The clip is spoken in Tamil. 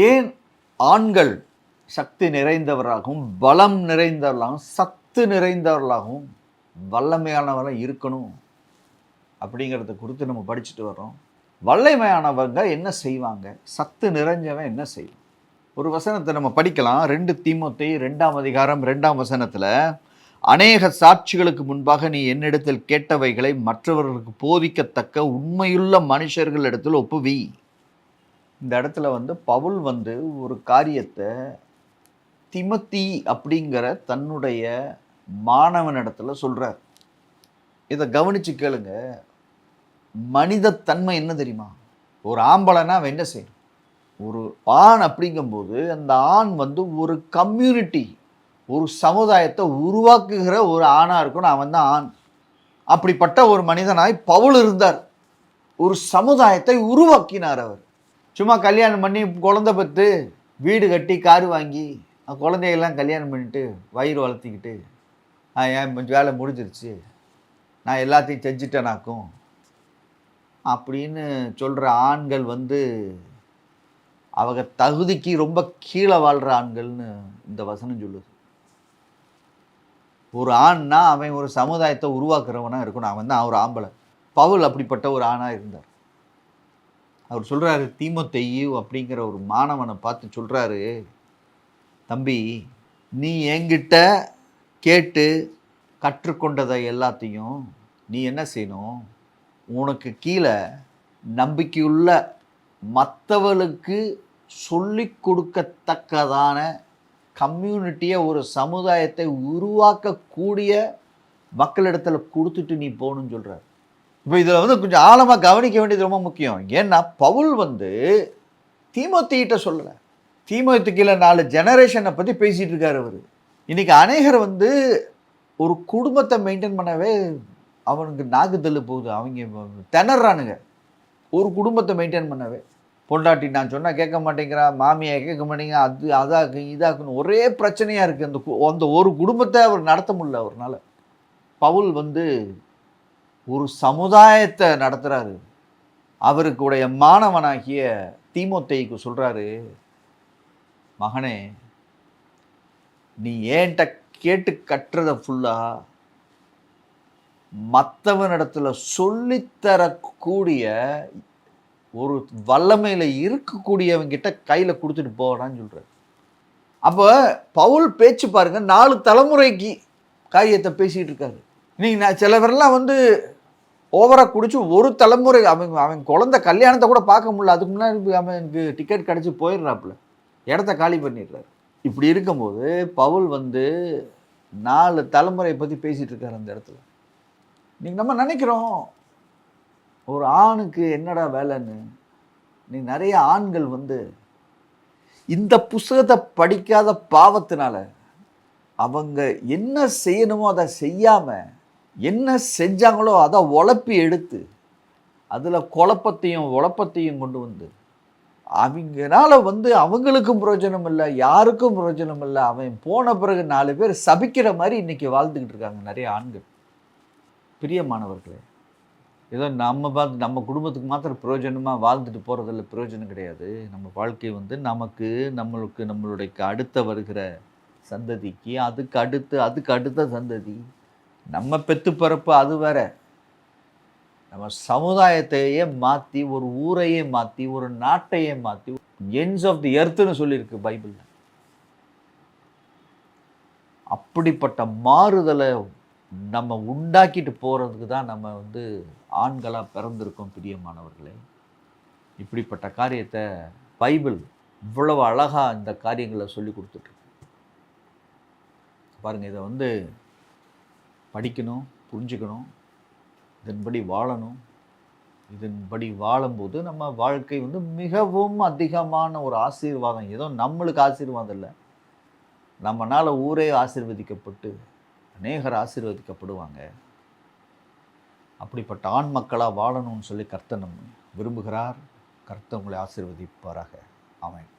ஏன் ஆண்கள் சக்தி நிறைந்தவர்களாகவும் பலம் நிறைந்தவர்களாகவும் சத்து நிறைந்தவர்களாகவும் வல்லமையானவர்களாக இருக்கணும் அப்படிங்கிறத குறித்து நம்ம படிச்சுட்டு வரோம். வல்லமையானவங்க என்ன செய்வாங்க, சத்து நிறைஞ்சவன் என்ன செய்வான்? ஒரு வசனத்தை நம்ம படிக்கலாம். 2 தீமோத்தேயு 2ஆம் அதிகாரம் 2ஆம் வசனத்தில், அநேக சாட்சிகளுக்கு முன்பாக நீ என்னிடத்தில் கேட்டவைகளை மற்றவர்களுக்கு போதிக்கத்தக்க உண்மையுள்ள மனுஷர்களிடத்தில் ஒப்புவி. இந்த இடத்துல பவுல் ஒரு காரியத்தை திமோத்தி அப்படிங்கிற தன்னுடைய மாணவனிடத்துல சொல்றார். இதை கவனிச்சு கேளுங்க. மனித தன்மை என்ன தெரியுமா? ஒரு ஆம்பளைனா அவன் என்ன செய்யணும்? ஒரு ஆண் அப்படிங்கும்போது அந்த ஆண் ஒரு கம்யூனிட்டி, ஒரு சமுதாயத்தை உருவாக்குகிற ஒரு ஆணா இருக்கணும். அவன் தான் ஆண். அப்படிப்பட்ட ஒரு மனிதனாய் பவுல் இருந்தார். ஒரு சமுதாயத்தை உருவாக்கினார். அவர் சும்மா கல்யாணம் பண்ணி குழந்தை பெற்று வீடு கட்டி காரு வாங்கி குழந்தைகள்லாம் கல்யாணம் பண்ணிட்டு வயிறு வளர்த்திக்கிட்டு என் வேலை முடிஞ்சிருச்சு, நான் எல்லாத்தையும் செஞ்சுட்டேனாக்கும் அப்படின்னு சொல்கிற ஆண்கள் அவங்க தகுதிக்கு ரொம்ப கீழே வாழ்கிற ஆண்கள்னு இந்த வசனம் சொல்லுது. ஒரு ஆண்னா அவன் ஒரு சமுதாயத்தை உருவாக்குறவனாக இருக்கணும். அவன் தான் அவர் ஆம்பளை. பவுல் அப்படிப்பட்ட ஒரு ஆணாக இருந்தார். அவர் சொல்கிறாரு, தீமோத்தேயு அப்படிங்கிற ஒரு மாணவனை பார்த்து சொல்கிறாரு, தம்பி, நீ என்கிட்ட கேட்டு கற்றுக்கொண்டதை எல்லாத்தையும் நீ என்ன செய்யணும்? உனக்கு கீழே நம்பிக்கையுள்ள மற்றவர்களுக்கு சொல்லி கொடுக்கத்தக்கதான கம்யூனிட்டியை, ஒரு சமுதாயத்தை உருவாக்கக்கூடிய மக்களிடத்தில் கொடுத்துட்டு நீ போகணும்னு சொல்கிறார். இப்போ இதில் கொஞ்சம் ஆழமாக கவனிக்க வேண்டியது ரொம்ப முக்கியம். ஏன்னா பவுல் தீமோத்திகிட்ட சொல்லலை. தீமோத்தி கீழே 4 ஜெனரேஷனை பற்றி பேசிகிட்டு இருக்கார் அவர். இன்றைக்கி அநேகர் ஒரு குடும்பத்தை மெயின்டைன் பண்ணவே அவனுக்கு நாக்கு தள்ளு போகுது. அவங்க திணறானுங்க ஒரு குடும்பத்தை மெயின்டைன் பண்ணவே. பொண்டாட்டி நான் சொன்னால் கேட்க மாட்டேங்கிறா, மாமியை கேட்க மாட்டேங்கிறா, அது அதாக்கு இதாக்குன்னு ஒரே பிரச்சனையாக இருக்குது. அந்த ஒரு குடும்பத்தை அவர் நடத்த முடியல அவர்னால. பவுல் ஒரு சமுதாயத்தை நடத்துகிறாரு. அவருக்குடைய மாணவனாகிய தீமோத்தேயுக்கு சொல்கிறாரு, மகனே, நீ ஏன்ட்ட கேட்டு கட்டுறத ஃபுல்லாக மற்றவனிடத்துல சொல்லித்தரக்கூடிய ஒரு வல்லமையில் இருக்கக்கூடியவங்கிட்ட கையில் கொடுத்துட்டு போகிறான்னு சொல்கிறார். அப்போ பவுல் பேச்சு பாருங்க, 4 தலைமுறைக்கு காரியத்தை பேசிகிட்டு இருக்காரு. நீங்கள் சில பேர்லாம் ஓவராக குடிச்சு ஒரு தலைமுறை அவன் குழந்தை கல்யாணத்தை கூட பார்க்க முடியல. அதுக்கு முன்னாடி அவனுக்கு டிக்கெட் கிடச்சி போயிடுறாப்புல, இடத்த காலி பண்ணிடுறாரு. இப்படி இருக்கும்போது பவுல் 4 தலைமுறையை பற்றி பேசிகிட்டு இருக்காரு அந்த இடத்துல. நீங்கள் நம்ம நினைக்கிறோம் ஒரு ஆணுக்கு என்னடா வேலைன்னு. நீ நிறைய ஆண்கள் இந்த புத்தகத்தை படிக்காத பாவத்தினால அவங்க என்ன செய்யணுமோ அதை செய்யாமல் என்ன செஞ்சாங்களோ அதை உழப்பி எடுத்து அதில் குழப்பத்தையும் உழப்பத்தையும் கொண்டு அவங்களால அவங்களுக்கும் பிரயோஜனம் இல்லை, யாருக்கும் பிரயோஜனம் இல்லை. அவன் போன பிறகு 4 பேர் சபிக்கிற மாதிரி இன்றைக்கி வாழ்ந்துக்கிட்டு இருக்காங்க நிறைய ஆண்கள். பிரியமானவர்களே, ஏதோ நம்ம குடும்பத்துக்கு மாத்திரம் பிரயோஜனமாக வாழ்ந்துட்டு போகிறதில்ல, பிரயோஜனம் கிடையாது. நம்ம வாழ்க்கை நமக்கு நம்மளுடைய அடுத்த வருகிற சந்ததிக்கு, அதுக்கு அடுத்த சந்ததி, நம்ம பெத்து பிறப்பு அது வேற. நம்ம சமுதாயத்தையே மாற்றி, ஒரு ஊரையே மாற்றி, ஒரு நாட்டையே மாற்றி, எண்ட்ஸ் ஆஃப் தி எர்த்துன்னு சொல்லியிருக்கு பைபிளில். அப்படிப்பட்ட மாறுதலை நம்ம உண்டாக்கிட்டு போகிறதுக்கு தான் நம்ம ஆண்களாக பிறந்திருக்கோம். பிரியமானவர்களே, இப்படிப்பட்ட காரியத்தை பைபிள் இவ்வளவு அழகாக இந்த காரியங்களை சொல்லி கொடுத்துட்ருக்கு பாருங்கள். இதை படிக்கணும், புரிஞ்சுக்கணும், இதன்படி வாழணும். இதன்படி வாழும்போது நம்ம வாழ்க்கை மிகவும் அதிகமான ஒரு ஆசீர்வாதம். ஏதோ நம்மளுக்கு ஆசீர்வாதம் இல்லை, நம்மளால் ஊரே ஆசீர்வதிக்கப்பட்டு அநேகர் ஆசீர்வதிக்கப்படுவாங்க. அப்படிப்பட்ட ஆண் மக்களாக வாழணும்னு சொல்லி கர்த்தர் நம்ம விரும்புகிறார். கர்த்தர் உங்களை ஆசீர்வதிப்பாராக. ஆமென்.